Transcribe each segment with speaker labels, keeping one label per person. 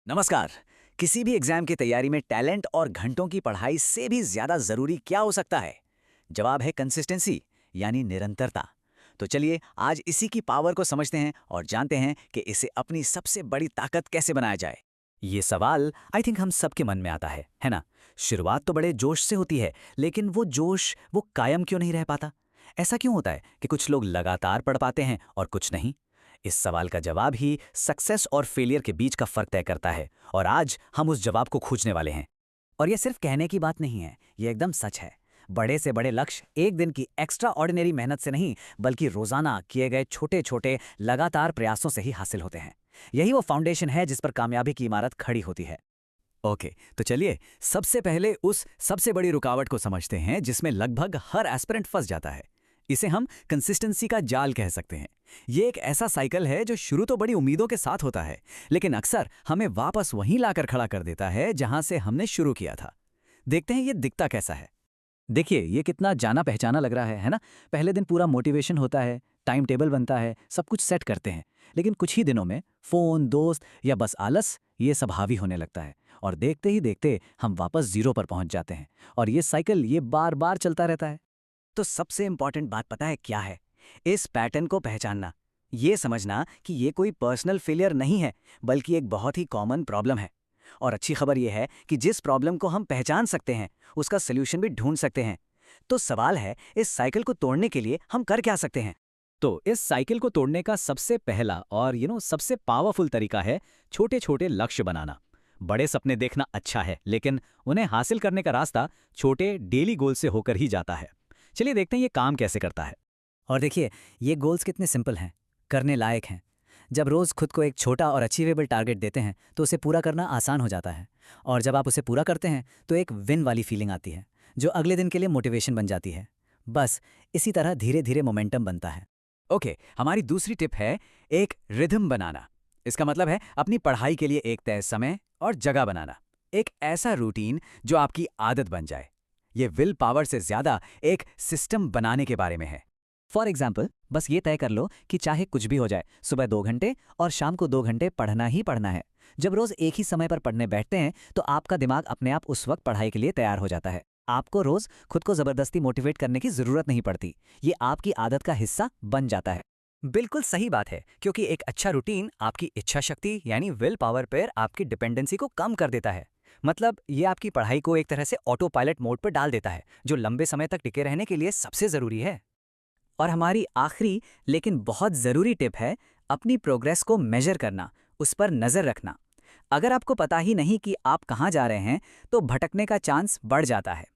Speaker 1: नमस्कार। किसी भी एग्जाम की तैयारी में टैलेंट और घंटों की पढ़ाई से भी ज्यादा जरूरी क्या हो सकता है? जवाब है कंसिस्टेंसी, यानी निरंतरता। तो चलिए आज इसी की पावर को समझते हैं और जानते हैं कि इसे अपनी सबसे बड़ी ताकत कैसे बनाया जाए। ये सवाल आई थिंक हम सबके मन में आता है ना? शुरुआत तो बड़े जोश से होती है, लेकिन वो जोश वो कायम क्यों नहीं रह पाता? ऐसा क्यों होता है कि कुछ लोग लगातार पढ़ पाते हैं और कुछ नहीं? इस सवाल का जवाब ही सक्सेस और फेलियर के बीच का फर्क तय करता है, और आज हम उस जवाब को खोजने वाले हैं। और ये सिर्फ कहने की बात नहीं है, ये एकदम सच है। बड़े से बड़े लक्ष्य एक दिन की एक्स्ट्रा ऑर्डिनरी मेहनत से नहीं, बल्कि रोजाना किए गए छोटे छोटे लगातार प्रयासों से ही हासिल होते हैं। यही वो फाउंडेशन है जिस पर कामयाबी की इमारत खड़ी होती है। ओके, तो चलिए सबसे पहले उस सबसे बड़ी रुकावट को समझते हैं जिसमें लगभग हर एस्पिरेंट फंस जाता है। इसे हम कंसिस्टेंसी का जाल कह सकते हैं। ये एक ऐसा साइकिल है जो शुरू तो बड़ी उम्मीदों के साथ होता है, लेकिन अक्सर हमें वापस वहीं लाकर खड़ा कर देता है जहां से हमने शुरू किया था। देखते हैं ये दिखता कैसा है। देखिए ये कितना जाना पहचाना लग रहा है ना? पहले दिन पूरा मोटिवेशन होता है, टाइम टेबल बनता है, सब कुछ सेट करते हैं, लेकिन कुछ ही दिनों में फोन, दोस्त या बस आलस, ये सब हावी होने लगता है, और देखते ही देखते हम वापस जीरो पर पहुंच जाते हैं। और ये साइकिल ये बार बार चलता रहता है। तो सबसे इंपॉर्टेंट बात पता है क्या है? इस पैटर्न को पहचानना। ये समझना कि ये कोई पर्सनल फेलियर नहीं है, बल्कि एक बहुत ही कॉमन प्रॉब्लम है। और अच्छी खबर यह है कि जिस प्रॉब्लम को हम पहचान सकते हैं, उसका सल्यूशन भी ढूंढ सकते हैं। तो सवाल है, इस साइकिल को तोड़ने के लिए हम कर क्या सकते हैं? तो इस साइकिल को तोड़ने का सबसे पहला और सबसे पावरफुल तरीका है छोटे छोटे लक्ष्य बनाना। बड़े सपने देखना अच्छा है, लेकिन उन्हें हासिल करने का रास्ता छोटे डेली गोल से होकर ही जाता है। चलिए देखते हैं ये काम कैसे करता है। और देखिए ये गोल्स कितने सिंपल हैं, करने लायक हैं। जब रोज़ खुद को एक छोटा और अचीवेबल टारगेट देते हैं तो उसे पूरा करना आसान हो जाता है। और जब आप उसे पूरा करते हैं तो एक विन वाली फीलिंग आती है, जो अगले दिन के लिए मोटिवेशन बन जाती है। बस इसी तरह धीरे धीरे मोमेंटम बनता है। ओके, हमारी दूसरी टिप है एक रिदम बनाना। इसका मतलब है अपनी पढ़ाई के लिए एक तय समय और जगह बनाना। एक ऐसा रूटीन जो आपकी आदत बन जाए। ये विल पावर से ज्यादा एक सिस्टम बनाने के बारे में है। फॉर एग्जाम्पल, बस ये तय कर लो कि चाहे कुछ भी हो जाए, सुबह 2 घंटे और शाम को 2 घंटे पढ़ना ही पढ़ना है। जब रोज एक ही समय पर पढ़ने बैठते हैं तो आपका दिमाग अपने आप उस वक्त पढ़ाई के लिए तैयार हो जाता है। आपको रोज खुद को जबरदस्ती मोटिवेट करने की जरूरत नहीं पड़ती, ये आपकी आदत का हिस्सा बन जाता है। बिल्कुल सही बात है, क्योंकि एक अच्छा रूटीन आपकी इच्छा शक्ति यानी विल पावर पर आपकी डिपेंडेंसी को कम कर देता है। मतलब ये आपकी पढ़ाई को एक तरह से ऑटो पायलट मोड पर डाल देता है, जो लंबे समय तक टिके रहने के लिए सबसे जरूरी है। और हमारी आखिरी लेकिन बहुत ज़रूरी टिप है अपनी प्रोग्रेस को मेजर करना, उस पर नज़र रखना। अगर आपको पता ही नहीं कि आप कहाँ जा रहे हैं तो भटकने का चांस बढ़ जाता है।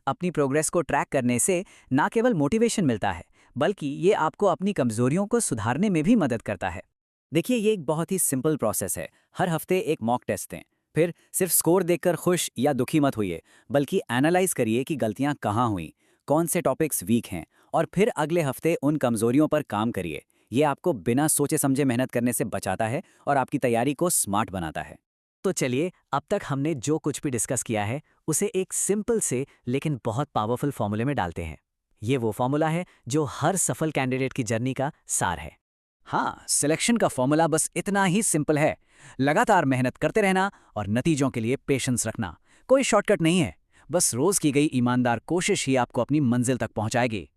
Speaker 1: अपनी प्रोग्रेस को ट्रैक करने से ना केवल मोटिवेशन मिलता है, बल्कि ये आपको अपनी कमज़ोरियों को सुधारने में भी मदद करता है। देखिए ये एक बहुत ही सिंपल प्रोसेस है। हर हफ्ते एक मॉक टेस्ट दें। फिर सिर्फ स्कोर देखकर खुश या दुखी मत होइए, बल्कि एनालाइज करिए कि गलतियां कहाँ हुई, कौन से टॉपिक्स वीक हैं, और फिर अगले हफ्ते उन कमजोरियों पर काम करिए। ये आपको बिना सोचे समझे मेहनत करने से बचाता है और आपकी तैयारी को स्मार्ट बनाता है। तो चलिए अब तक हमने जो कुछ भी डिस्कस किया है उसे एक सिंपल से लेकिन बहुत पावरफुल फॉर्मूले में डालते हैं। ये वो फॉर्मूला है जो हर सफल कैंडिडेट की जर्नी का सार है। हाँ, सिलेक्शन का फॉर्मूला बस इतना ही सिंपल है। लगातार मेहनत करते रहना और नतीजों के लिए पेशेंस रखना। कोई शॉर्टकट नहीं है, बस रोज की गई ईमानदार कोशिश ही आपको अपनी मंजिल तक पहुंचाएगी।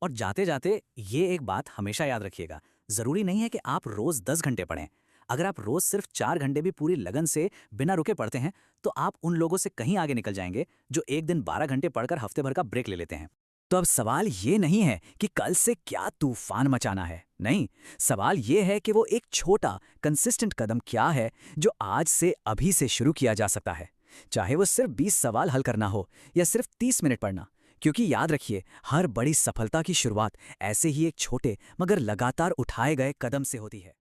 Speaker 1: और जाते जाते ये एक बात हमेशा याद रखिएगा, जरूरी नहीं है कि आप रोज 10 घंटे पढ़ें। अगर आप रोज सिर्फ 4 घंटे भी पूरी लगन से बिना रुके पढ़ते हैं तो आप उन लोगों से कहीं आगे निकल जाएंगे जो एक दिन 12 घंटे पढ़कर हफ्ते भर का ब्रेक ले लेते हैं। तो अब सवाल ये नहीं है कि कल से क्या तूफान मचाना है, नहीं। सवाल ये है कि वो एक छोटा कंसिस्टेंट कदम क्या है जो आज से अभी से शुरू किया जा सकता है। चाहे वो सिर्फ 20 सवाल हल करना हो या सिर्फ 30 मिनट पढ़ना। क्योंकि याद रखिए, हर बड़ी सफलता की शुरुआत ऐसे ही एक छोटे मगर लगातार उठाए गए कदम से होती है।